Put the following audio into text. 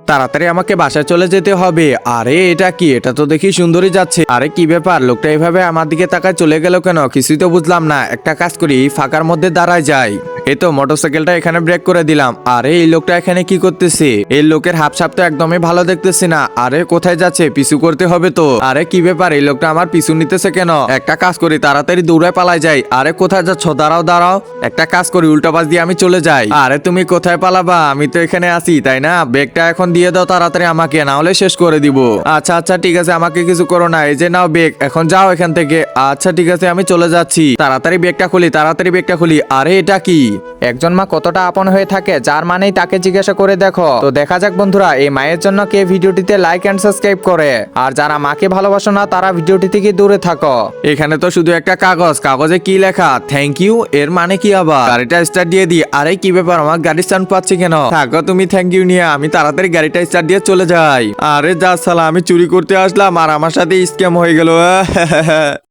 তাড়াতাড়ি আমাকে বাসায় চলে যেতে হবে। আরে এটা কি? এটা তো দেখি সুন্দরই যাচ্ছে। আরে কি ব্যাপার, লোকটা এভাবে আমার দিকে তাকায় চলে গেল কেন? কিছুই তো বুঝলাম না। একটা কাজ করি, ফাঁকার মধ্যে দাঁড়ায় যাই। এই তো মোটরসাইকেলটা এখানে ব্রেক করে দিলাম। আরে এই লোকটা এখানে কি করতেছে? এই লোকের হাফ সাপ তো একদমই ভালো দেখতেছি না। আরে কোথায় যাচ্ছে? পিছু করতে হবে তো। আরে কি ব্যাপার, এই লোকটা আমার পিছু নিতেছে কেন? একটা কাজ করি, তাড়াতাড়ি দৌড়ায় পালাই যাই। আরে কোথায় যাচ্ছ? দাঁড়াও দাঁড়াও, একটা কাজ করি, উল্টা পাশ দিয়ে আমি চলে যাই। আরে তুমি কোথায় পালাবা? আমি তো এখানে আছি, তাই না? ব্যাগটা এখন দিয়ে দাও তাড়াতাড়ি আমাকে, না হলে শেষ করে দিব। আচ্ছা আচ্ছা ঠিক আছে, আমাকে কিছু করো না। এই যে নাও ব্যাগ, এখন যাও এখান থেকে। আচ্ছা ঠিক আছে, আমি চলে যাচ্ছি। তাড়াতাড়ি ব্যাগটা খুলি, তাড়াতাড়ি ব্যাগটা খুলি। আরে এটা কি? একজন মা কতটা আপন হয়ে থাকে, যার মানেই তাকে জিজ্ঞাসা করে দেখো। তো দেখা যাক বন্ধুরা, এই মায়ের জন্য কে ভিডিওটিতে লাইক এন্ড সাবস্ক্রাইব করে। আর যারা মাকে ভালোবাসো না, তারা ভিডিওটি থেকে দূরে থাকো। এখানে তো শুধু একটা কাগজ, কাগজে কি লেখা? Thank you. এর মানে কি আবার? গাড়িটা স্টার্ট দিয়ে দিই। আরে কি ব্যাপার, আমার গাড়ি স্টার্ট পাচ্ছি কেন? থাকো তুমি থ্যাংক ইউ নিয়ে, আমি তাড়াতাড়ি গাড়িটা স্টার্ট দিয়ে চলে যাই। আরে যা সালা, আমি চুরি করতে আসলাম আর আমার সাথে স্ক্যাম হয়ে গেল।